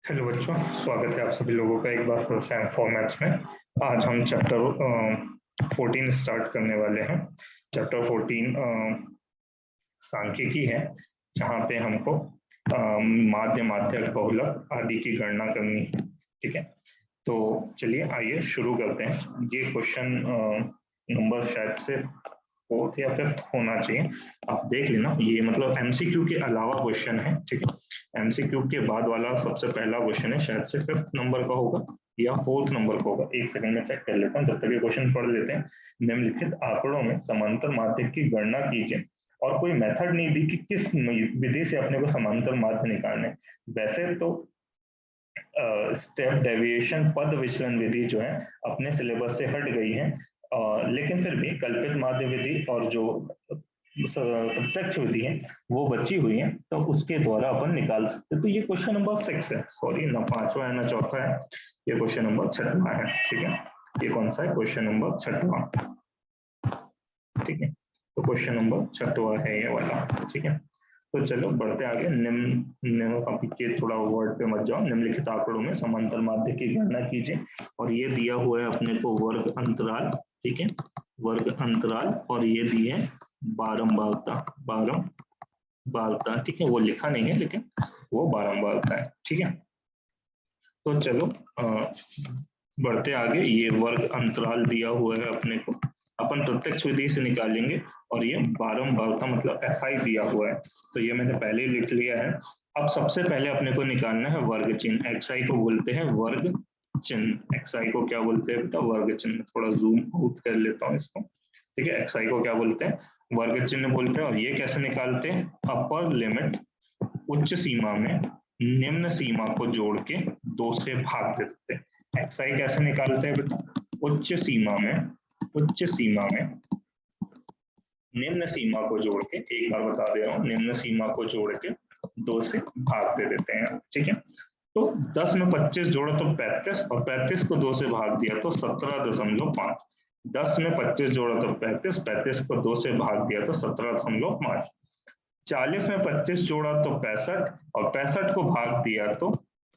Hello बच्चों, स्वागत है आप सभी लोगों का एक बार फिर से फॉर्मेट्स में। आज हम चैप्टर 14 स्टार्ट करने वाले हैं। चैप्टर 14 सांख्यिकी है, जहाँ पे हमको माध्य, माध्यक, बहुलक आदि की गणना करनी है। ठीक है, तो चलिए आइए शुरू करते हैं। ये क्वेश्चन नंबर शायद से फोर्थ या फिफ्थ होना चाहिए, आप देख लेना। ये मतलब एमसीक्यू के अलावा क्वेश्चन है। ठीक है, एमसीक्यू के बाद वाला सबसे पहला क्वेश्चन है, शायद से फिफ्थ नंबर का होगा या फोर्थ नंबर का होगा। एक सेकंड में चेक कर लेता हूँ, जब तक ये क्वेश्चन पढ़ लेते हैं। निम्नलिखित आंकड़ों में समांतर माध्य की गणना कीजिए, और कोई मेथड नहीं दी कि किस विधि से अपने को समांतर माध्य निकालने। वैसे तो स्टेप डेविएशन पद विचलन विधि जो है अपने सिलेबस से हट गई है, लेकिन फिर भी कल्पित माध्य विधि और जो प्रत्यक्ष विधि है वो बची हुई है, तो उसके द्वारा अपन निकाल सकते हैं। तो ये क्वेश्चन नंबर 6 है, सॉरी ना पांचवा है ना चौथा है, ये क्वेश्चन नंबर 6वां है। ठीक है, ये कौन सा है? क्वेश्चन नंबर 6वां। ठीक है, तो क्वेश्चन नंबर 6वां है ये वाला। ठीक है, तो चलो बढ़ते आगे। निम्न के थोड़ा वर्ड पे मत जाओ। निम्नलिखित आंकड़ों में समांतर माध्य की गणना कीजिए, और ये दिया हुआ है अपने को वर्ग अंतराल। ठीक है, वर्ग अंतराल, और ये दी है बारंबारता। बारंबारता, ठीक है, वो लिखा नहीं है लेकिन वो बारंबारता है। ठीक है, तो चलो बढ़ते आगे। ये वर्ग अंतराल दिया हुआ है अपने को, अपन प्रत्यक्ष विधि से निकालेंगे, और ये बारंबारता मतलब FI दिया हुआ है, तो ये मैंने पहले ही लिख लिया है। अब सबसे पहले अपने को निकालना है वर्ग चिन्ह। XI को बोलते हैं वर्ग चिन्ह। XI को क्या बोलते हैं बेटा? वर्ग चिन्ह। थोड़ा जूम आउट कर लेता हूँ इसको। ठीक है, XI को क्या बोलते हैं? वर्ग चिन्ह बोलते हैं। और ये कैसे निकालते हैं? अपर लिमिट उच्च सीमा में निम्न सीमा को जोड़ के 2 से भाग देते हैं। XI कैसे निकालते हैं बेटा? उच्च सीमा में निम्न सीमा को जोड़ के, एक बार बता दे रहा हूँ, निम्न सीमा को जोड़ के 2 से भाग दे देते हैं। ठीक है, तो 10 में 25 जोड़ो तो 35, और 35 को 2 से भाग दिया तो 17.5। 10 में 25 जोड़ो तो 35, 35 को 2 से भाग दिया तो 17.5। 40 में 25 जोड़ा तो 65, और 65 को भाग दिया तो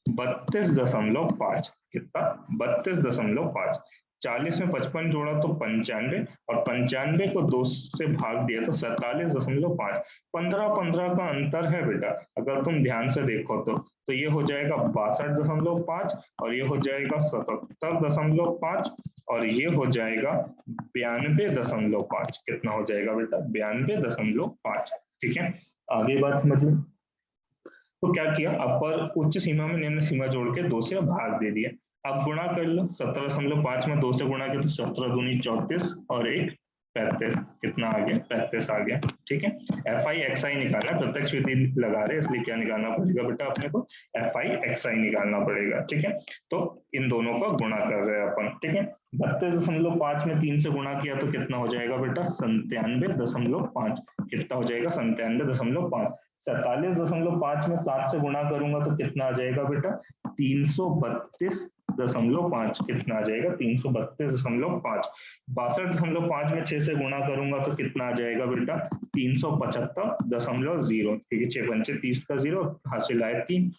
32.5। कितना? 32.5। 40 में 55 जोड़ा तो 95, और 95 को 2 से भाग दिया तो 47.5। 15 का अंतर है बेटा, अगर तुम ध्यान से देखो तो ये हो जाएगा 62.5, और ये हो जाएगा 77.5, और ये हो जाएगा 92.5। कितना हो जाएगा बेटा? 92.5। ठीक है, आगे बात समझिए। तो क्या किया? अपर उच्च सीमा में निम्न सीमा जोड़ के 2 से भाग दे दिया। अब गुणा कर लो। 17.5 में 2 से गुणा किया तो 17 दूनी 34, और एक 35। कितना आ गया? 35 आ गया। ठीक है, FI XI निकालना, प्रत्यक्ष विधि लगा रहे इसलिए क्या निकालना पड़ेगा बेटा अपने को? FI XI निकालना पड़ेगा। ठीक है, तो इन दोनों का गुणा कर रहे हैं अपन। ठीक है, 32.5 में 3 से गुणा किया तो कितना हो जाएगा बेटा? 97.5। कितना हो जाएगा? 97.5। 47.5 में 7 से गुणा करूंगा तो कितना आ जाएगा बेटा? 332.5। कितना आ जाएगा? 332.5। 62.5 में 6 से गुणा करूंगा तो कितना आ जाएगा बेटा? 375.0। ठीक है, 6 पंचे 30 का 0, हासिल आए 3।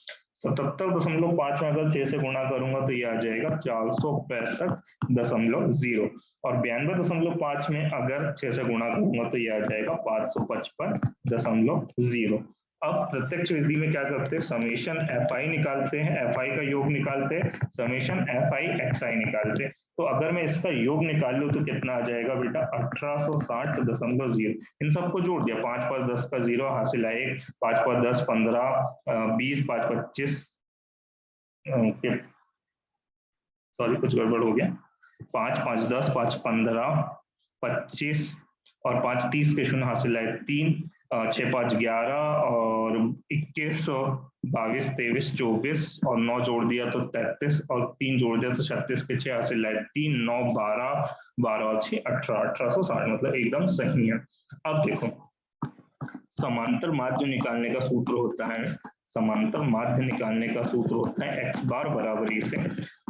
77.5 में अगर 6 से गुणा करूंगा तो ये आ जाएगा 465.0, और 92.5 में अगर 6 से गुणा करूंगा तो ये आ जाएगा 555.0। अब प्रत्यक्ष विधि में क्या करते हैं? समेशन FI निकालते हैं, FI का योग निकालते हैं, समेशन FI XI निकालते हैं। तो अगर मैं इसका योग निकाल लूं तो कितना आ जाएगा बेटा? 1860.0। इन सबको जोड़ दिया, 5 पर 10 का 0, हासिल आए 5 पर 10 15 20, 5 25, सॉरी कुछ गड़बड़ हो गया। 5 5 10, 5 15 25, और 5 30 के शून्य, हासिल आए 3, 6 5 11, और 21 22 23 24, और 9 जोड़ दिया तो 33, और 3 जोड़ दिया तो 36 के 6, हासिल आए 3 9 12, 12 और 6 18, 1860, मतलब एकदम सही है। अब देखो, समांतर माध्य निकालने का सूत्र होता है, समांतर माध्य निकालने का सूत्र होता है x बार बराबर से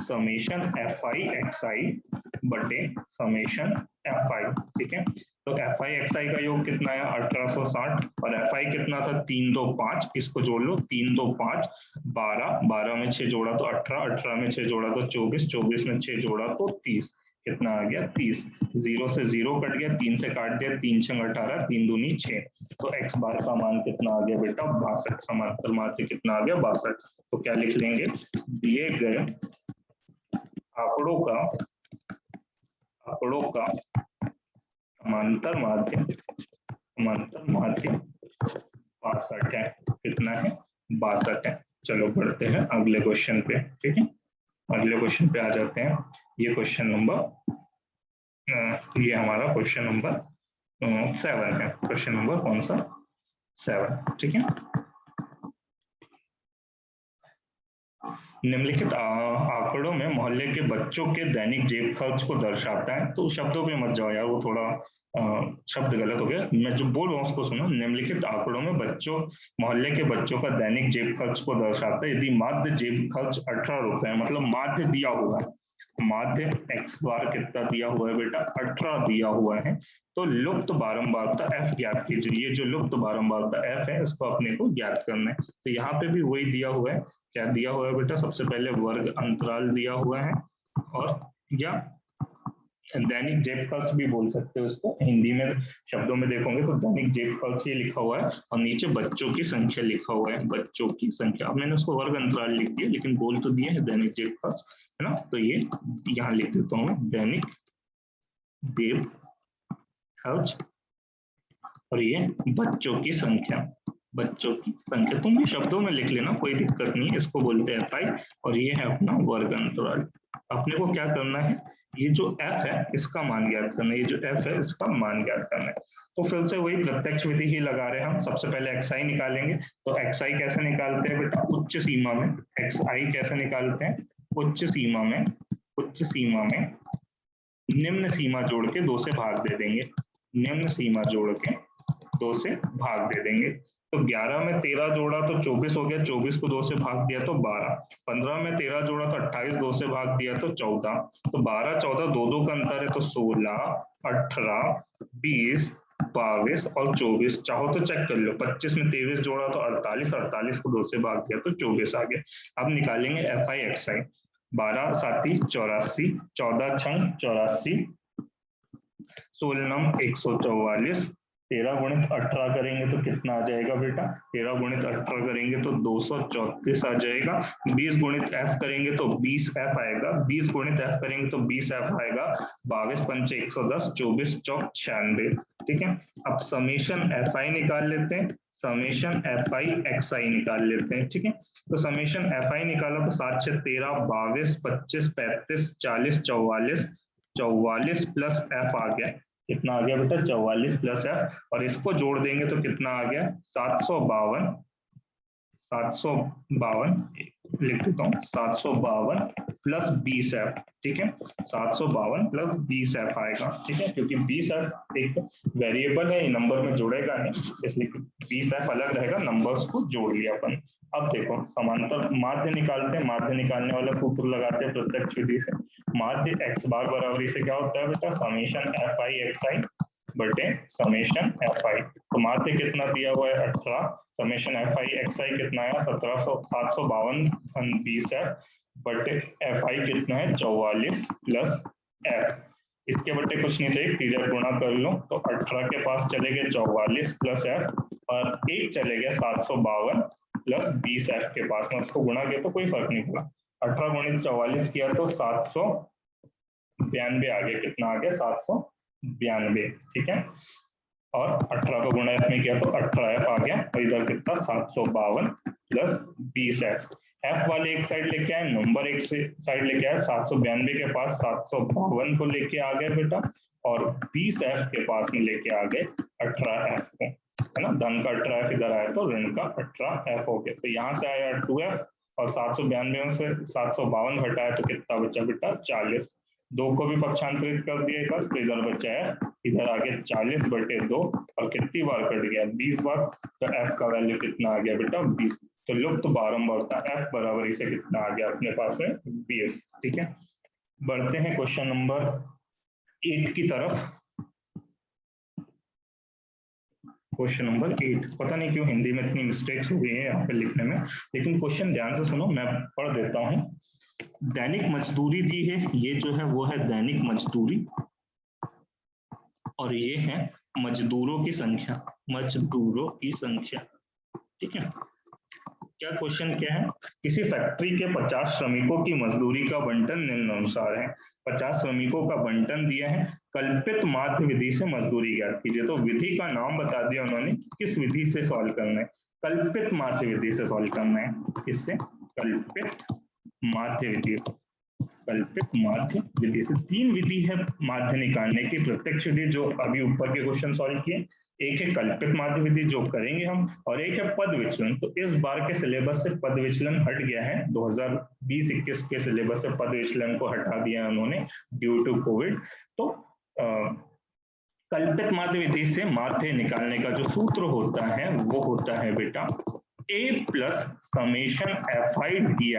समेशन FI XI बटे समेशन FI। ठीक है, तो तो एफ आई एक्स आई का योग कितना है 1860 और एफ आई कितना था 3 2 5, इसको जोड़ लो 3 2 5 12, 12 में 6 जोड़ा तो 18, 18 में 6 जोड़ा तो 24, 24 में 6 जोड़ा तो 30, कितना आ गया 30। 0 से 0 कट गया, 3 से काट दिया, 3 6 18, 3 दूनी 6, तो एक्स बार का मान कितना आ गया बेटा 62, समांतर माध्य कितना आ गया 62। तो क्या लिख लेंगे, दिए गए आंकड़ों का समांतर माध्य 62 है, कितना है 62 है। चलो बढ़ते हैं अगले क्वेश्चन पे, ठीक है, अगले क्वेश्चन पे आ जाते हैं। ये क्वेश्चन नंबर ये हमारा क्वेश्चन नंबर 7 है, क्वेश्चन नंबर कौन सा 7, ठीक है। निम्नलिखित आंकड़ों में मोहल्ले के बच्चों के दैनिक जेब खर्च को दर्शाता है, तो शब्दों पे मत जाओ यार, वो थोड़ा शब्द गलत हो गया, मैं जो बोल रहा हूँ उसको सुनो। निम्नलिखित आंकड़ों में मोहल्ले के बच्चों का दैनिक जेब खर्च को दर्शाता है। यदि माध्य जेब खर्च 18 रुपए है, मतलब माध्य दिया हुआ है, माध्य एक्स बार कितना दिया हुआ है बेटा 18 दिया हुआ है, तो लुप्त बारंबारता एफ ज्ञात कीजिए। ये जो लुप्त बारंबारता एफ है इसको अपने को ज्ञात करना है। तो यहाँ पे भी वही दिया हुआ है, क्या दिया हुआ है बेटा, सबसे पहले वर्ग अंतराल दिया हुआ है, और या दैनिक जेब खर्च भी बोल सकते हो इसको, हिंदी में शब्दों में देखोगे तो दैनिक जेब खर्च ये लिखा हुआ है और नीचे बच्चों की संख्या लिखा हुआ है, बच्चों की संख्या। अब मैंने उसको वर्ग अंतराल लिख दिया, लेकिन बोल तो दिया है दैनिक जेब खर्च, है ना। तो ये यहाँ लिख देता हूँ दैनिक जेब खर्च, और ये बच्चों की संख्या, बच्चों की संख्या तुम भी शब्दों में लिख लेना, कोई दिक्कत नहीं है। इसको बोलते हैं एफ आई, और ये है अपना वर्ग अंतराल। अपने को क्या करना है, ये जो एफ है इसका मान ज्ञात करना है, ये जो एफ है इसका मान ज्ञात करना है। तो फिर से वही प्रत्यक्ष विधि ही लगा रहे हैं हम। सबसे पहले एक्स आई निकालेंगे, तो एक्स आई कैसे निकालते हैं बेटा, उच्च सीमा में। एक्स आई कैसे निकालते हैं, उच्च सीमा में, उच्च सीमा में निम्न सीमा जोड़ के 2 से भाग दे देंगे, निम्न सीमा जोड़ के 2 से भाग दे देंगे। तो 11 में 13 जोड़ा तो 24 हो गया, 24 को 2 से भाग दिया तो 12, 15 में 13 जोड़ा तो 28, 2 से भाग दिया तो 14, तो 12 14 2 का अंतर है तो 16 18 20 22 और 24, चाहो तो चेक कर लो। 25 में 23 जोड़ा तो 48, 48 को 2 से भाग दिया तो 24 आ गया। अब निकालेंगे एफ आई एक्स आई। 12 साती 84, 14 छंग 84, 16 नम 144, 13 गुणित 18 करेंगे तो कितना आ जाएगा बेटा, 13 गुणित 18 करेंगे तो 234 आ जाएगा। 20 गुणित एफ करेंगे तो 20 एफ आएगा, 20 गुणित एफ करेंगे तो 20 एफ आएगा। 22 पंचे 110, 24 चौक 96, ठीक है। अब समेशन एफ आई निकाल लेते हैं, समेशन एफ आई एक्स आई निकाल लेते हैं, ठीक है। तो समेशन एफ आई निकाला तो 7 6 13, 22 25 35 40 44, 44 प्लस एफ आ गया, कितना आ गया बेटा 44 प्लस एफ, और इसको जोड़ देंगे तो कितना आ गया 752, 752 लिख देता हूँ 752 प्लस 20 एफ, ठीक है। 752 प्लस 20 एफ आएगा, ठीक है, क्योंकि 20 एफ एक वेरिएबल है, नंबर में जोड़ेगा नहीं, इसलिए 20 एफ अलग रहेगा, नंबर्स को जोड़ लिया अपन। अब देखो समांतर माध्य निकालते हैं, माध्य निकालने वाला सूत्र लगाते हैं प्रत्यक्ष विधि से। माध्य एक्स बार बराबरी से क्या होता है बेटा, समेशन एफ आई एक्स आई बटे समेशन एफ आई। तो माध्य कितना दिया हुआ है 18, समेशन एफ आई एक्स आई कितना है 752 20 एफ बटे एफ आई कितना है 44 प्लस एफ। इसके बटे कुछ नहीं थे, इधर गुणा कर लो तो 18 के पास चले गए 44 प्लस एफ, और एक चले गया 752 प्लस 20 एफ के पास में, उसको गुणा किया तो कोई फर्क नहीं पड़ा। 18 गुणित 44 किया तो 792 आ गया, कितना आ गया 792, ठीक है। और 18 को गुणा एफ में किया तो 18 एफ आ गया, और इधर कितना 752 प्लस 20 एफ। एफ वाले एक साइड लेके आए, नंबर एक साइड लेके आए, 792 के पास 752 को लेके आ गए बेटा, और 20 एफ के पास में लेके आ गए 18 एफ को, है ना। धन का 18 एफ इधर आया तो ऋण का 18 एफ हो गया। तो यहाँ से आया 2 एफ, और 792 में से 752 घटाया तो कितना बचा बेटा 40, 2 को भी पक्षांतरित कर दिया इधर, तो इधर बचा है, इधर आगे 40 बटे 2, और कितनी बार कट गया 20 बार, तो एफ का वैल्यू कितना आ गया बेटा 20। तो लुप्त बारंबारता एफ बराबरी से कितना आ गया अपने पास में 20, ठीक है। बढ़ते हैं क्वेश्चन नंबर 8 की तरफ। Question number 8। पता नहीं क्यों हिंदी में इतनी मिस्टेक्स हो गई है यहाँ पे लिखने में, लेकिन क्वेश्चन ध्यान से सुनो, मैं पढ़ देता हूँ। दैनिक मजदूरी दी है, ये जो है वो है दैनिक मजदूरी, और ये है मजदूरों की संख्या, मजदूरों की संख्या। ठीक है, क्या क्वेश्चन क्या है? किसी फैक्ट्री के 50 श्रमिकों की मजदूरी का बंटन निम्नानुसार है। 50 श्रमिकों का बंटन दिया है, कल्पित माध्य विधि से मजदूरी ज्ञात कीजिए। तो विधि का नाम बता दिया उन्होंने, किस विधि से सॉल्व करना है, कल्पित माध्य विधि से सॉल्व करना है। किससे? कल्पित माध्य विधि से, कल्पित माध्य विधि से। 3 विधि है माध्य निकालने की, प्रत्यक्ष विधि जो अभी ऊपर के क्वेश्चन सॉल्व किए, एक है कल्पित माध्य विधि जो करेंगे हम, और एक है पद विचलन। तो इस बार के सिलेबस से पद विचलन हट गया है, 2020-21 के सिलेबस से पद विचलन को हटा दिया है उन्होंने ड्यू टू कोविड। तो कल्पित माध्य विधि से माध्य निकालने का जो सूत्र होता है वो होता है बेटा a plus summation fi di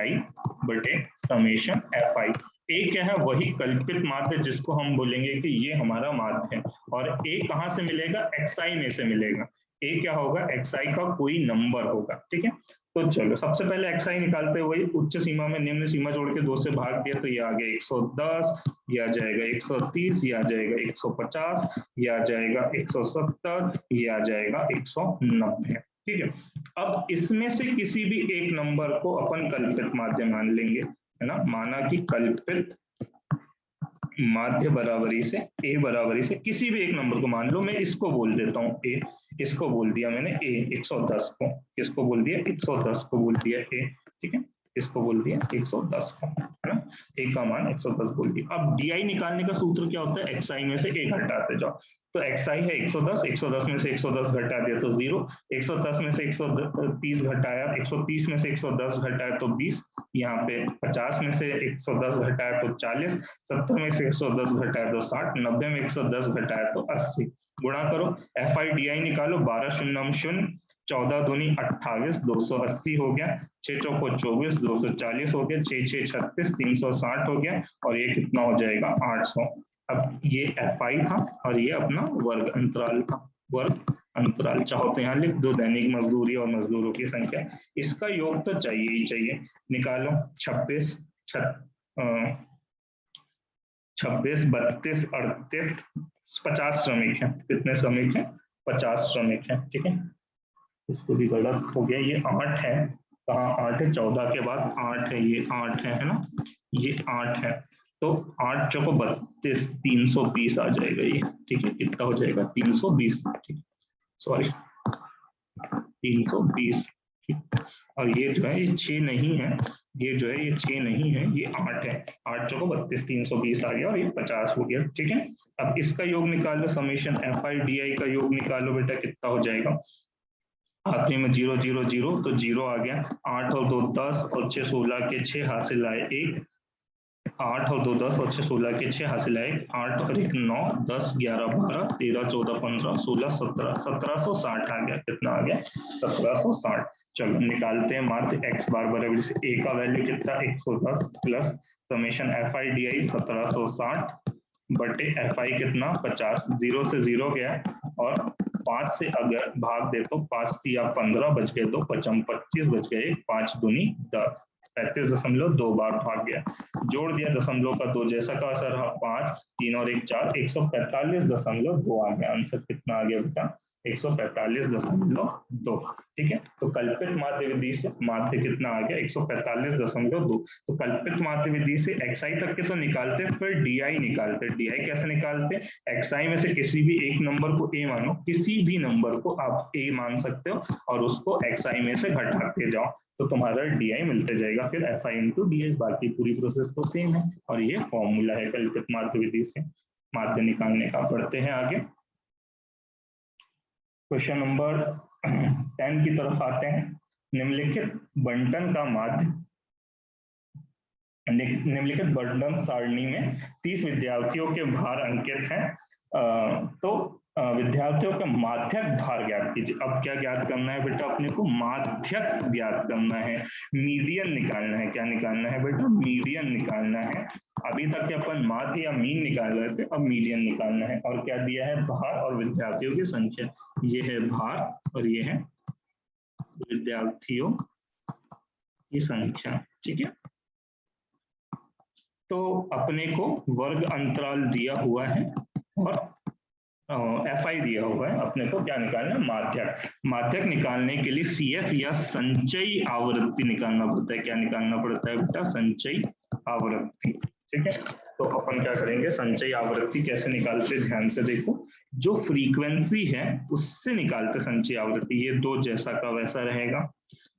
बटे समेशन fi। ए क्या है? वही कल्पित माध्य जिसको हम बोलेंगे कि ये हमारा माध्य है, और ए कहाँ से मिलेगा? xi में से मिलेगा। ए क्या होगा? xi का कोई नंबर होगा। ठीक है, तो चलो सबसे पहले xi निकालते हैं। वही उच्च सीमा में निम्न सीमा जोड़ के 2 से भाग दिया, तो ये आ गया 110, ये आ जाएगा 130, ये आ जाएगा 150, ये आ जाएगा 170, ये आ जाएगा 190। ठीक है, अब इसमें से किसी भी एक नंबर को अपन कल्पित माध्य मान लेंगे, है ना। माना कि कल्पित माध्य बराबरी से ए बराबरी से किसी भी एक नंबर को मान लो, मैं इसको बोल देता हूँ ए, इसको बोल दिया मैंने ए 110 को, किसको बोल दिया? 110 को बोल दिया ए। ठीक है, इसको बोल दिया 110 को, है ना, ए का मान 110 बोल दिया। अब डी निकालने का सूत्र क्या होता है? एक्स आई में से ए घटाते जाओ। तो एक्स आई है 110, 110 में से 110 घटा दिया तो 0, 110 में से 130 घटाया, 130 में से 110 घटाया तो 20, यहाँ पे 50 में से 110 घटाया तो 40, 70 में से 110 घटाया तो 60, 90 में 110 घटाया तो 80। गुणा करो, एफ आई डी आई निकालो, 12 शून्य शून्य, 14 दूनी 28, 280 हो गया, 6 चौको 24, 240 हो गया, 6 6 36, 360 हो गया, और ये कितना हो जाएगा? 800। अब ये एफ आई था और ये अपना वर्ग अंतराल था, वर्ग अंतराल। चाहो तो यहाँ लिख दो दैनिक मजदूरी और मजदूरों की संख्या, इसका योग तो चाहिए ही चाहिए। निकालो, 26, 32, 38, 50 श्रमिक है। कितने श्रमिक है? 50 श्रमिक है। ठीक है, इसको भी गलत हो गया, ये 8 है। कहाँ 8 है? 14 के बाद 8 है, ये 8 है ना, ये 8 है। तो 8 चौको 32, 320 आ जाएगा ये। ठीक है, कितना हो जाएगा? 320। ठीक, सॉरी 320। ठीक, और ये जो है ये 6 नहीं है, ये जो है ये 6 नहीं है, ये 8 है। 8 चौको 32, 320 आ गया, और ये 50 हो गया। ठीक है, अब इसका योग निकालो, summation F I D I का योग निकालो बेटा, कितना हो जाएगा? आखिरी में 0 0 0, तो 0 आ गया। 8 और 2 10 और 6 16 के 6 हासिल आए 1, 8 और 2 10 और 6 16 के 6 हासिल आए 8 और 1 9, 10 11 12 13 14 15 16 17, 1760 आ गया। कितना आ गया? 1760। चलो निकालते हैं माध्य एक्स बार बराबर से ए का वैल्यू कितना? 110 plus summation F I D I 1760 बटे एफ आई कितना? 50। 0 से 0 गया, और 5 से अगर भाग दे तो 5 तिया 15 बच गए, तो 25 बच गए, 5 दूनी 10, 35.2 बार भाग गया। जोड़ दिया दशमलव का 2 जैसा का असर 5, 3 और 1 4, 145.2 आ गया। आंसर कितना आ गया बेटा? 145.2। ठीक है, तो कल्पित माध्य विधि से माध्य कितना आ गया? 145.2। तो कल्पित माध्य विधि से xi तक के तो निकालते, फिर di निकालते। di कैसे निकालते? xi में से किसी भी एक नंबर को a मानो, किसी भी नंबर को आप a मान सकते हो, और उसको xi में से घटाते जाओ, तो तुम्हारा di मिलते जाएगा। फिर fi इंटू डी, बाकी पूरी प्रोसेस तो सेम है, और ये फॉर्मूला है कल्पित माध्य विधि से माध्य निकालने का। पढ़ते हैं आगे, क्वेश्चन नंबर 10 की तरफ आते हैं। निम्नलिखित बंटन का माध्य, निम्नलिखित बंटन सारणी में 30 विद्यार्थियों के भार अंकित हैं, तो विद्यार्थियों का माध्यक भार ज्ञात कीजिए। अब क्या ज्ञात करना है बेटा? अपने को माध्यक ज्ञात करना है, मीडियन निकालना है। क्या निकालना है बेटा? मीडियन निकालना है। अभी तक के अपन माध्य या मीन निकाल रहे थे, अब मीडियन निकालना है। और क्या दिया है, भार और विद्यार्थियों की संख्या। ये है भार और ये है विद्यार्थियों की संख्या, ठीक है। तो अपने को वर्ग अंतराल दिया हुआ है और FI दिया हुआ है, अपने को क्या निकालना है, माध्यक। माध्यक निकालने के लिए CF या संचयी आवृत्ति निकालना पड़ता है। क्या निकालना पड़ता है बेटा, संचयी आवृत्ति, ठीक है। तो अपन क्या करेंगे, संचयी आवृत्ति कैसे निकालते, ध्यान से देखो। जो फ्रीक्वेंसी है उससे निकालते संचयी आवृत्ति। ये 2 जैसा का वैसा रहेगा।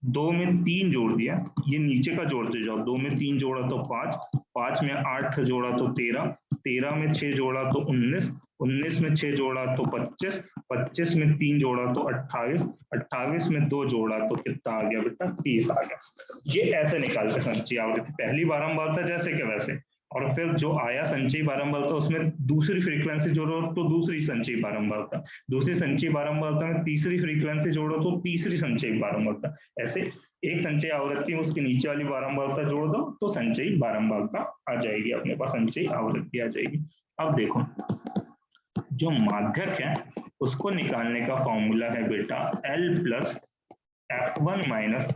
2 में 3 जोड़ दिया, ये नीचे का जोड़ते जाओ। 2 में 3 जोड़ा तो 5, 5 में 8 जोड़ा तो 13, 13 में 6 जोड़ा तो 19, 19 में 6 जोड़ा तो 25, 25 में 3 जोड़ा तो 28, 28 में 2 जोड़ा तो कितना आ गया बेटा, 30 आ गया। ये ऐसे निकालते संचयी आवृत्ति, पहली बारंबारता जैसे के वैसे। और फिर जो आया संचयी बारंबारता उसमें दूसरी फ्रीक्वेंसी जोड़ो तो दूसरी संचयी बारंबारता, दूसरी संचयी बारंबारता में तीसरी फ्रीक्वेंसी जोड़ो तो तीसरी संचयी बारंबारता। ऐसे एक संचयी आवृत्ति में उसके नीचे वाली बारंबारता जोड़ दो तो संचयी बारंबारता आ जाएगी, अपने पास संचयी आवृत्ति आ जाएगी। अब देखो, जो माध्यक है उसको निकालने का फॉर्मूला है बेटा L plus F1 minus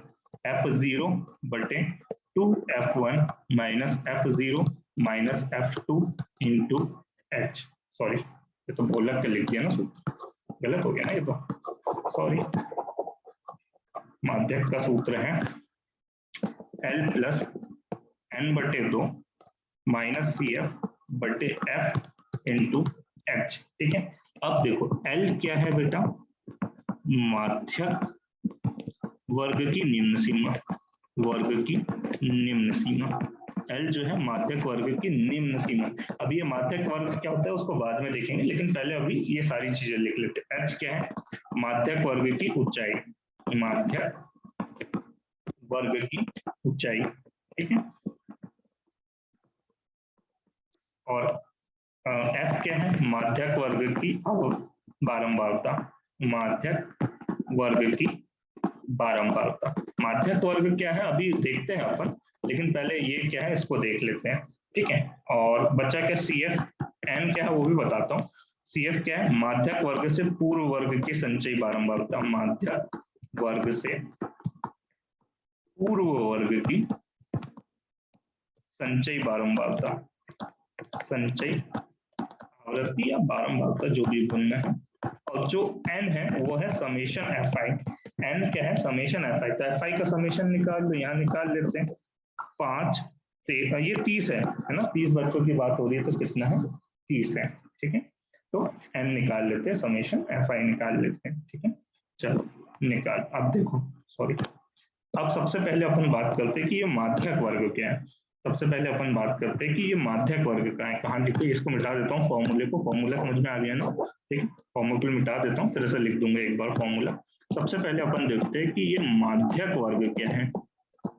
F0 बटे 2F1 minus F0 minus F2 into H। Sorry, ये तो बोलक के लिख दिया ना, गलत हो गया ना ये तो, सॉरी। माध्यक का सूत्र है L प्लस N बटे 2 माइनस CF बटे F इंटू H, ठीक है। अब देखो L क्या है बेटा, माध्यक वर्ग की निम्न सीमा, वर्ग की निम्न सीमा। L जो है माध्यक वर्ग की निम्न सीमा। अब ये माध्यक वर्ग क्या होता है उसको बाद में देखेंगे, लेकिन पहले अभी ये सारी चीजें लिख लेते हैं। H क्या है, माध्यक वर्ग की ऊंचाई, माध्यक वर्ग की ऊंचाई, ठीक है। और F क्या है, माध्यक वर्ग की बारंबारता, माध्यक वर्ग की बारंबारता। माध्यक वर्ग क्या है अभी देखते हैं अपन, लेकिन पहले ये क्या है इसको देख लेते हैं, ठीक है। और बच्चा क्या CF N क्या है वो भी बताता हूँ। CF क्या है, माध्यक वर्ग से पूर्व वर्ग की संचयी बारंबारता, माध्यक वर्ग से पूर्व वर्ग की संचयी बारंबारता, संचयी आवृत्ति या बारंबारता जो भी बोलना है। और जो N है वो है समेशन FI। N क्या है, समेशन FI। तो FI का समेशन निकाल लो, यहाँ निकाल लेते हैं। 5 ये 30 है ना, 30 बच्चों की बात हो रही है तो कितना है, 30 है, ठीक है। तो N निकाल लेते हैं, समेशन FI निकाल लेते हैं, ठीक है। चलो निकाल। अब देखो, सॉरी, अब सबसे पहले अपन बात करते हैं कि ये माध्यक वर्ग क्या है। सबसे पहले अपन बात करते हैं कि ये माध्यक वर्ग का है, कहाँ लिखे, इसको मिटा देता हूँ फॉर्मूले को, फॉर्मूला समझ में आ गया ना, ठीक है। फॉर्मूला मिटा देता हूँ, फिर से लिख दूंगा एक बार फॉर्मूला। सबसे पहले अपन देखते हैं कि ये माध्यक वर्ग क्या है।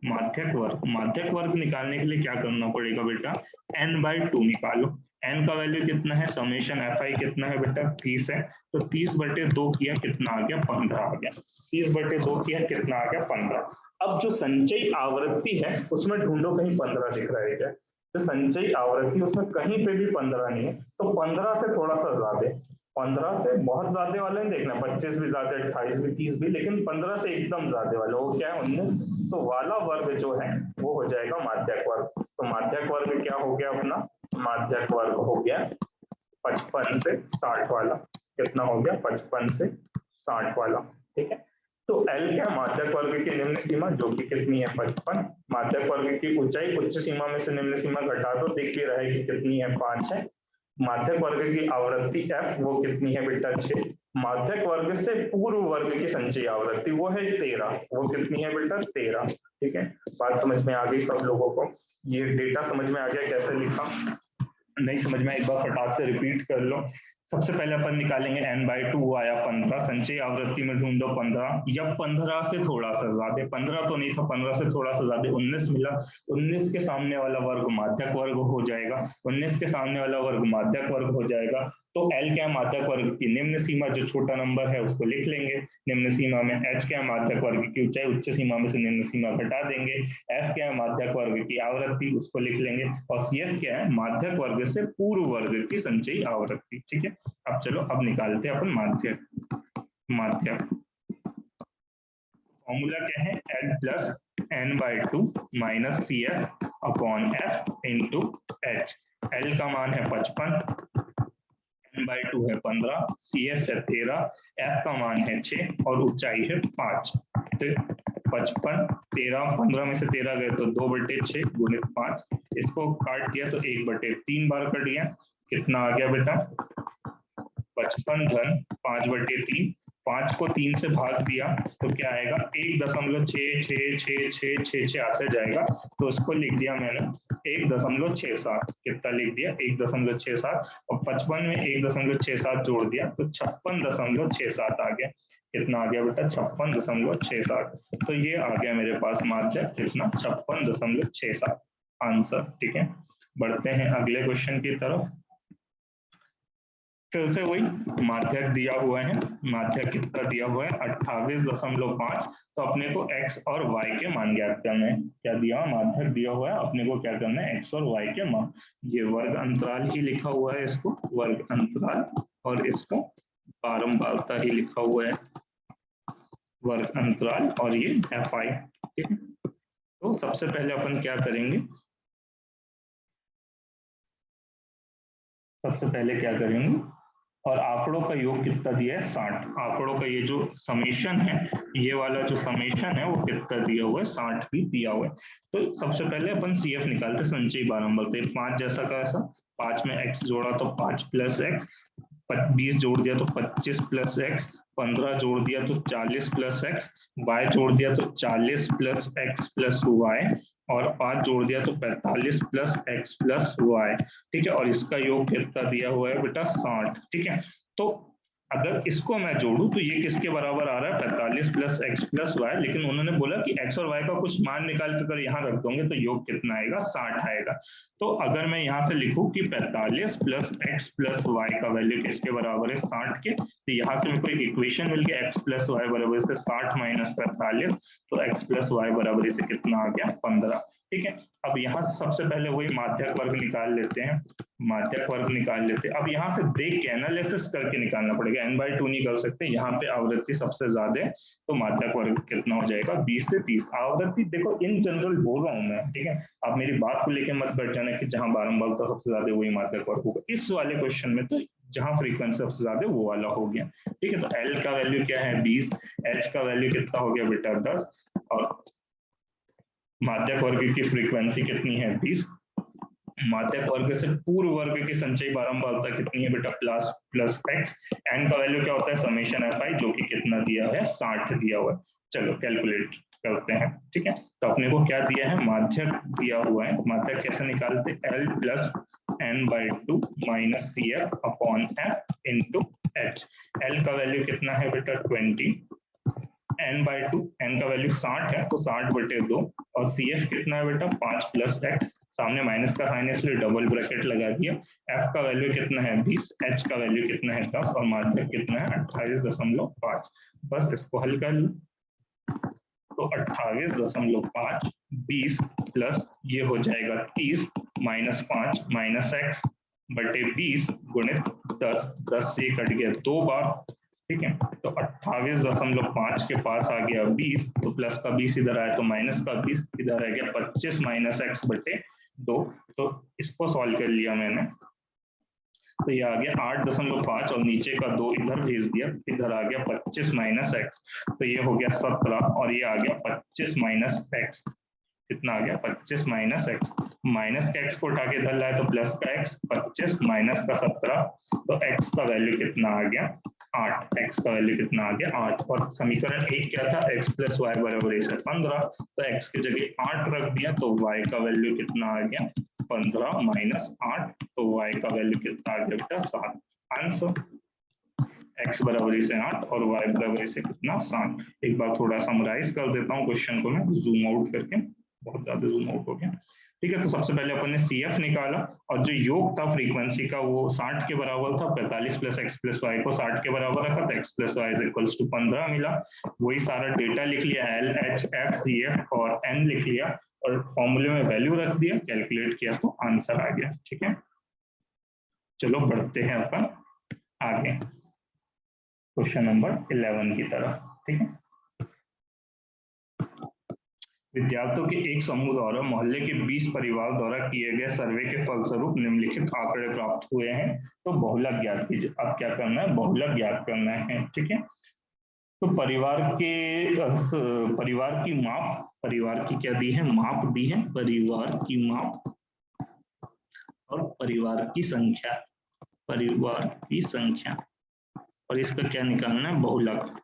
माध्यक वर्ग, माध्यक वर्ग निकालने के लिए क्या करना पड़ेगा बेटा, n/2 निकालो। n का वैल्यू कितना है, समेशन FI कितना है बेटा, 30 है। तो 30/2 किया कितना आ गया, 15 आ गया। 30/2 किया कितना आ गया, 15। अब जो संचयी आवृत्ति है उसमें ढूंढो कहीं 15 दिख रहा है क्या, तो संचयी आवृत्ति उसमें कहीं पे भी 15 नहीं है। तो 15 से थोड़ा सा ज्यादा, 15 से बहुत ज्यादा वाले नहीं देखना, 25 भी ज्यादा, 28 भी, 30 भी, लेकिन 15 से एकदम ज्यादा वाला वो क्या है, 19। तो वाला वर्ग जो है वो हो जाएगा माध्यक वर्ग। तो माध्यक वर्ग क्या हो गया अपना, माध्यक वर्ग हो गया 55 से 60 वाला। कितना हो गया, 55 से 60 वाला, ठीक है। तो L क्या, माध्यक वर्ग की निम्न सीमा जो कि कितनी है, 55। माध्यक वर्ग की ऊंचाई, उच्च सीमा में से निम्न सीमा घटा दो, दिख ही रहा है कि कितनी है, 5 है। माध्यक वर्ग की आवृत्ति F वो कितनी है बेटा, 6। माध्यक वर्ग से पूर्व वर्ग की संचयी आवृत्ति वो है 13, वो कितनी है बेटा, 13, ठीक है। बात समझ में आ गई सब लोगों को, ये डेटा समझ में आ गया कैसे लिखा, नहीं समझ में एक बार फटाक से रिपीट कर लो। सबसे पहले अपन निकालेंगे n/2, वो आया 15, संचयी आवृत्ति में ढूंढो 15 या 15 से थोड़ा सा ज्यादा, 15 तो नहीं था, 15 से थोड़ा सा ज्यादा 19 मिला। 19 के सामने वाला वर्ग माध्यक वर्ग हो जाएगा, 19 के सामने वाला वर्ग माध्यक वर्ग हो जाएगा। तो L क्या है, माध्यक वर्ग की निम्न सीमा, जो छोटा नंबर है उसको लिख लेंगे निम्न सीमा में। H क्या है, माध्यक वर्ग की ऊंचाई, उच्च सीमा में से निम्न सीमा घटा देंगे। F क्या है, माध्यक वर्ग की आवृत्ति, उसको लिख लेंगे। और CF क्या है, माध्यक वर्ग से पूर्व वर्ग की संचयी आवृत्ति। ठीक है, अब चलो अब निकालते हैं अपन माध्यक। फॉर्मूला क्या है, L plus n/2 minus CF upon F into H। L का मान है 55, n/2 है 15, CF है 13, F का मान है 6 और ऊंचाई है 5। तो 55, 13, 15 में से 13 गए तो 2/6 गुणित 5, इसको काट दिया तो 1/3 बार कट गया। कितना आ गया बेटा, 55 धन 5/3, 5 को 3 से भाग दिया तो क्या आएगा, 1.666666 आते जाएगा, तो इसको लिख दिया मैंने 1.67। कितना लिख दिया, 1.67, और 55 में 1.67 जोड़ दिया तो 56.67 आ गया। कितना आ गया बेटा, 56.67। तो ये आ गया मेरे पास माध्यक, कितना, 56.67 आंसर। ठीक है, बढ़ते हैं अगले क्वेश्चन की तरफ। फिर से वही माध्यक दिया हुआ है, माध्यक कितना दिया हुआ है, 28.5। तो अपने को x और y के मान ज्ञात करना है। क्या दिया, माध्यक दिया हुआ है, अपने को क्या करना है, x और y के मान। ये वर्ग अंतराल ही लिखा हुआ है, इसको वर्ग अंतराल, और इसको बारंबारता ही लिखा हुआ है, वर्ग अंतराल, और ये fi। ठीक है, तो सबसे पहले अपन क्या करेंगे, सबसे पहले क्या करेंगे, और आंकड़ों का योग कितना दिया है, 60। आंकड़ों का ये जो समेशन है, ये वाला जो समेशन है वो कितना दिया हुआ है, 60 भी दिया हुआ है। तो सबसे पहले अपन CF निकालते, संचयी बारंबार। 5 जैसा का ऐसा, 5 में x जोड़ा तो 5 प्लस x, 20 जोड़ दिया तो 25 प्लस x, 15 जोड़ दिया तो 40 प्लस x, y जोड़ दिया तो 40 प्लस x प्लस y, और 5 जोड़ दिया तो 45 प्लस x प्लस y। ठीक है, और इसका योग कितना दिया हुआ है बेटा, 60। ठीक है, तो अगर इसको मैं जोड़ू तो ये किसके बराबर आ रहा है, 45 प्लस एक्स प्लस वाई, लेकिन उन्होंने बोला कि x और y का कुछ मान निकाल के अगर यहाँ रख दोगे तो योग कितना आएगा, 60 आएगा। तो अगर मैं यहाँ से लिखूं कि 45 प्लस एक्स प्लस वाई का वैल्यू किसके बराबर है, 60 के, तो यहाँ से मेरे को एक इक्वेशन मिल गया, x प्लस वाई बराबर से 60 माइनस 45, तो x प्लस वाई बराबर से कितना आ गया, 15। ठीक है, अब यहाँ से सबसे पहले वही माध्यक वर्ग निकाल लेते हैं, माध्यक वर्ग निकाल लेते हैं। अब यहाँ से देख के एनालिसिस करके निकालना पड़ेगा, n/2 नहीं कर सकते, यहाँ पे आवृत्ति सबसे ज्यादा है, तो माध्यक वर्ग कितना हो जाएगा, 20 से 30। आवृत्ति देखो इन जनरल बोल रहा हूँ मैं, ठीक है, आप मेरी बात को लेकर मत बैठ जाना कि जहाँ बारंबारता सबसे ज्यादा वही माध्यक वर्ग होगा। इस वाले क्वेश्चन में तो जहाँ फ्रीक्वेंसी सबसे ज्यादा वो वाला हो गया। ठीक है, तो L का वैल्यू क्या है, 20, H का वैल्यू कितना हो गया बेटा, 10, और माध्यक वर्ग की फ्रीक्वेंसी कितनी है, 20। माध्यक वर्ग से पूर्व वर्ग की संचयी बारंबारता कितनी है बेटा, प्लस x। n का वैल्यू क्या होता है, समेशन fi, जो कि कितना दिया है, 60 दिया हुआ है। चलो कैलकुलेट करते हैं। ठीक है, तो अपने को क्या दिया है, माध्यक दिया हुआ है। माध्यक कैसे निकालते, L plus n/2 minus CF upon F into H। L का वैल्यू कितना है बेटा, 20, n/2, n का वैल्यू 60 है तो 60/2, और CF कितना है बेटा, 5 प्लस x, सामने माइनस का साइन है इसलिए डबल ब्रैकेट लगा दिया। F का वैल्यू कितना है, 20, H का वैल्यू कितना है, 10, और माध्यक कितना है, 28.5। बस इसको हल कर लो, तो 28.5, 20 प्लस ये हो जाएगा 30 माइनस 5 माइनस x बटे 20 गुणित 10, 10 से कट गया 2 बार। ठीक है, तो 28.5 के पास आ गया 20, तो प्लस का 20 इधर आया तो माइनस का 20 इधर आ गया, 25 माइनस x बटे 2। तो इसको सॉल्व कर लिया मैंने, तो ये आ गया 8.5, और नीचे का 2 इधर भेज दिया, इधर आ गया 25 माइनस एक्स, तो ये हो गया 17, और ये आ गया 25 माइनस एक्स। कितना आ गया, 25 माइनस एक्स, माइनस का एक्स को उठा के इधर लाए तो प्लस का एक्स, 25 माइनस का 17, तो एक्स का वैल्यू कितना आ गया, 8। एक्स का वैल्यू कितना आ गया, 8। और समीकरण 1 क्या था, एक्स प्लस वाई बराबर 15, तो एक्स की जगह 8 रख दिया, तो वाई का वैल्यू कितना आ गया, 15 माइनस 8, तो वाई का वैल्यू कितना आ गया बेटा, 7। आंसर x बराबर से 8 और y बराबर से कितना, 7। एक बार थोड़ा समराइज कर देता हूँ क्वेश्चन को मैं जूम आउट करके, बहुत ज्यादा जूम आउट हो गया। ठीक है, तो सबसे पहले अपन ने CF निकाला और जो योग था फ्रीक्वेंसी का वो 60 के बराबर था, 45 प्लस एक्स प्लस वाई को 60 के बराबर रखा, तो x plus y is equals to 15 मिला। वही सारा डेटा लिख लिया, L H F C F और एन लिख लिया और फॉर्मूले में वैल्यू रख दिया, कैलकुलेट किया तो आंसर आ गया। ठीक है, चलो बढ़ते हैं अपन आगे क्वेश्चन नंबर 11 की तरफ। ठीक है, विद्यार्थियों के एक समूह द्वारा मोहल्ले के 20 परिवार द्वारा किए गए सर्वे के फलस्वरूप निम्नलिखित आंकड़े प्राप्त हुए हैं, तो बहुलक ज्ञात कीजिए। अब क्या करना है, बहुलक ज्ञात करना है। ठीक है, तो परिवार की माप, परिवार की क्या दी है, माप दी है, परिवार की माप और परिवार की संख्या, परिवार की संख्या, और इसका क्या निकालना है, बहुलक।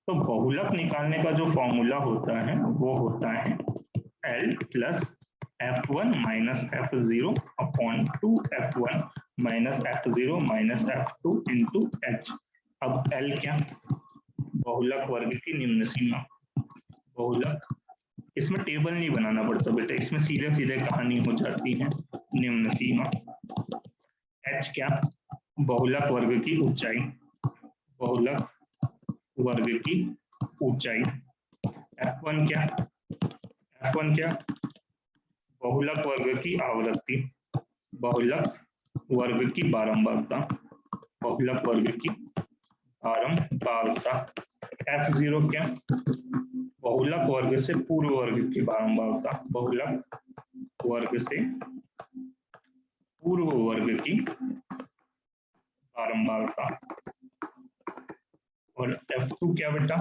तो बहुलक निकालने का जो फॉर्मूला होता है वो होता है L plus F1 minus F0 upon 2F1 minus F0 minus F2 into H। अब L क्या, बहुलक वर्ग की निम्न सीमा, बहुलक, इसमें टेबल नहीं बनाना पड़ता बेटा, इसमें सीधे सीधे कहानी हो जाती है, निम्न सीमा। H क्या, बहुलक वर्ग की ऊंचाई, बहुलक वर्ग की ऊंचाई। F1 क्या, F1 क्या, बहुलक वर्ग की आवृत्ति, बहुलक वर्ग की बारंबारता, बहुलक वर्ग की बारंबारता। F0 क्या, बहुलक वर्ग से पूर्व वर्ग की बारंबारता, बहुलक वर्ग से पूर्व वर्ग की बारंबारता। और F2 क्या बेटा,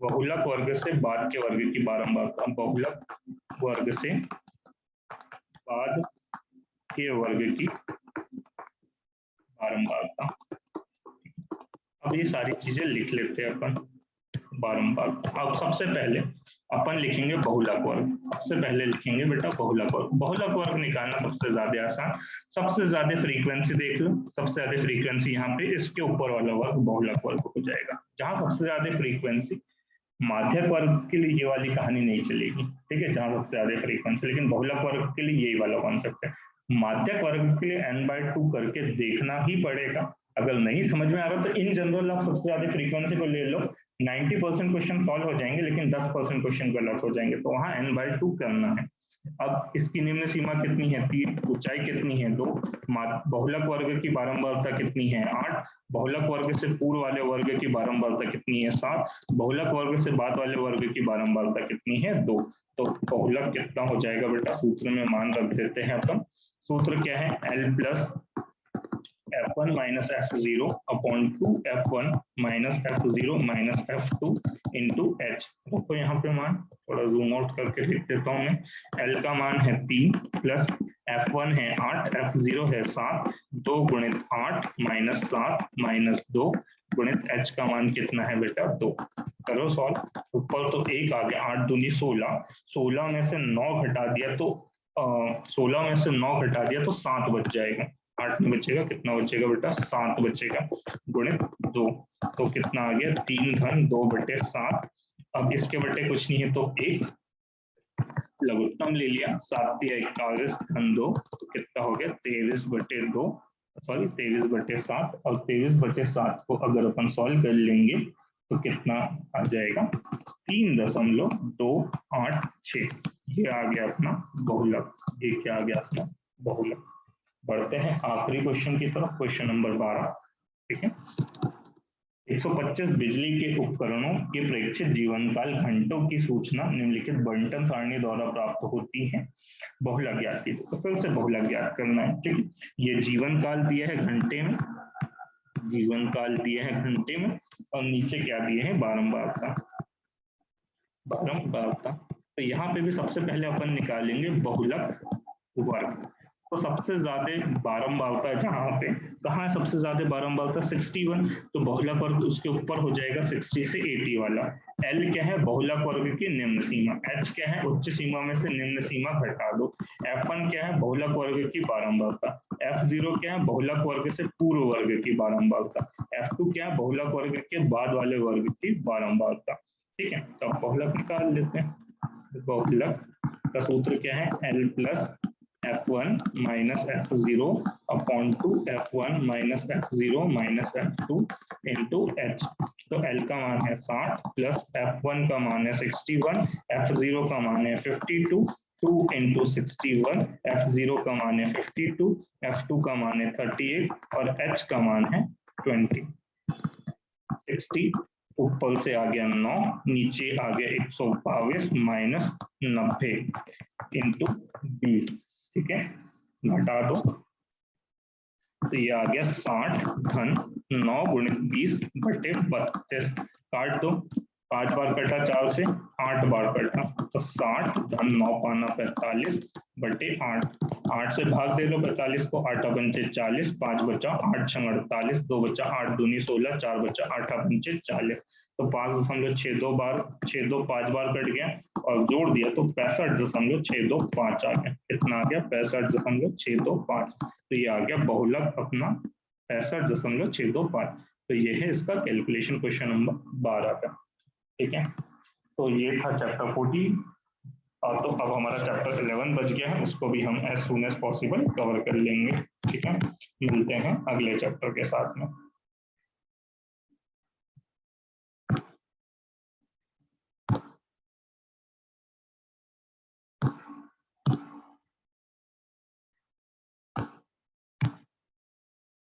बहुलक वर्ग से बाद के वर्ग की बारंबारता, बहुलक वर्ग से बाद के वर्ग की बारंबारता। अब ये सारी चीजें लिख लेते हैं अपन, बारंबार। अब सबसे पहले अपन लिखेंगे बहुलक वर्ग, सबसे पहले लिखेंगे बेटा बहुलक वर्ग। बहुलक वर्ग निकालना सबसे ज्यादा आसान, सबसे ज्यादा फ्रीक्वेंसी देख लो, सबसे ज्यादा फ्रीक्वेंसी यहाँ पे इसके ऊपर वाला वर्ग बहुलक वर्ग हो जाएगा। जहां सबसे ज्यादा फ्रीक्वेंसी, माध्यक वर्ग के लिए ये वाली कहानी नहीं चलेगी, ठीक है, जहां सबसे ज्यादा फ्रीक्वेंसी, लेकिन बहुलक वर्ग के लिए यही वाला कॉन्सेप्ट है। माध्यक वर्ग के लिए n/2 करके देखना ही पड़ेगा, अगर नहीं समझ में आ रहा तो इन जनरल आप सबसे ज्यादा फ्रीक्वेंसी को ले लो, 90% क्वेश्चन सॉल्व हो जाएंगे, लेकिन 10% क्वेश्चन गलत हो जाएंगे, तो वहां n/2 करना है। अब इसकी निम्न सीमा कितनी है, 3, ऊंचाई कितनी है 2, बहुलक वर्ग की बारंबारता कितनी है 8, बहुलक वर्ग से पूर्व वाले वर्ग की बारंबारता कितनी है 7, बहुलक वर्ग से बाद वाले वर्ग की बारंबारता कितनी है 2। तो बहुलक कितना हो जाएगा बेटा, सूत्र में मान रख देते हैं अपन। सूत्र क्या है, L plus F1 minus F0 upon 2F1 minus F0 minus F2 into H। तो यहाँ पे मान थोड़ा जूम आउट करके लिख देता हूँ मैं। L का मान है 3 प्लस F1 है 8, F0 है 7, 2 गुणित 8 माइनस 7 माइनस 2 गुणित H का मान कितना है बेटा 2। करो सॉल्व, ऊपर तो 1 आ गया, 8 दूनी 16, 16 में से 9 घटा दिया तो 16 में से 9 घटा दिया तो 7 बच जाएगा, 8 में बचेगा, कितना बचेगा बेटा 7 बचेगा, गुणित 2, तो कितना आ गया 3 घन 2/7। अब इसके बटे कुछ नहीं है तो 1 लघुत्तम ले लिया, 7 या 41 घन 2, तो कितना हो गया 23/2, सॉरी 23/7। और 23/7 को अगर अपन सॉल्व कर लेंगे तो कितना आ जाएगा 3.286। ये आ गया अपना बहुलक, ये क्या आ गया अपना बहुलक। बढ़ते हैं आखिरी क्वेश्चन की तरफ, क्वेश्चन नंबर 12। ठीक है, 125 बिजली के उपकरणों के प्रेक्षित जीवन काल घंटों की सूचना निम्नलिखित बंटन सारणी द्वारा प्राप्त होती है, बहुलक ज्ञात कीजिए। तो फिर से बहुलक ज्ञात करना है। ठीक है, ये जीवन काल दिया है घंटे में, जीवन काल दिया है घंटे में, और नीचे क्या दिए हैं बारंबारता, बारंबारता। तो यहाँ पे भी सबसे पहले अपन निकालेंगे बहुलक वर्ग। तो सबसे ज्यादा बारंबारता जहाँ पे, कहाँ है सबसे ज्यादा बारंबारता 61, तो बहुलक वर्ग उसके ऊपर हो जाएगा 60 से 80 वाला। L क्या है, बहुलक वर्ग की निम्न सीमा, H क्या है, उच्च सीमा में से निम्न सीमा घटा दो, F1 क्या है, बहुलक वर्ग की बारंबारता, F0 क्या है, बहुलक वर्ग से पूर्व वर्ग की बारंबारता, F2 क्या है, बहुलक वर्ग के बाद वाले वर्ग की बारंबारता। ठीक है, तो बहुलक निकाल लेते हैं। बहुलक का सूत्र क्या है, L plus F1 minus F0 upon two F1 minus F0 minus F2 into H। तो L का मान है 60 प्लस F1 का मान है 61, F0 का मान है 52, 2 इंटू 61, F0 का मान है 52, F2 का मान है 38 और H का मान है 20। 60 ऊपर से आ गया 9, नीचे आ गया 122 माइनस 90 इंटू 20, ठीक है, घटा दो तो ये आ गया 60 धन 9 गुणित 20 बटे 32, काट दो, 5 बार कटा 4 से, 8 बार कटा तो 60 धन 9 पाना 45 बटे 8, 8 से भाग दे लो 45 को, 8 पंचे 40, 5 बचा 8 छंग 48, 2 बचा 8 दूनी 16, 4 बचा 8 पंचे 40, तो 5.62 बार 62 5 बार कट गया और जोड़ दिया तो 65.625 आ गया। कितना आ गया, 65.625। तो ये आ गया बहुलक अपना 65.625। तो ये है इसका कैलकुलेशन, क्वेश्चन नंबर 12 का, ठीक है। तो ये था चैप्टर 14 और तो अब हमारा चैप्टर 11 बच गया है, उसको भी हम as soon as possible cover कर लेंगे, ठीक है। मिलते हैं अगले चैप्टर के साथ में।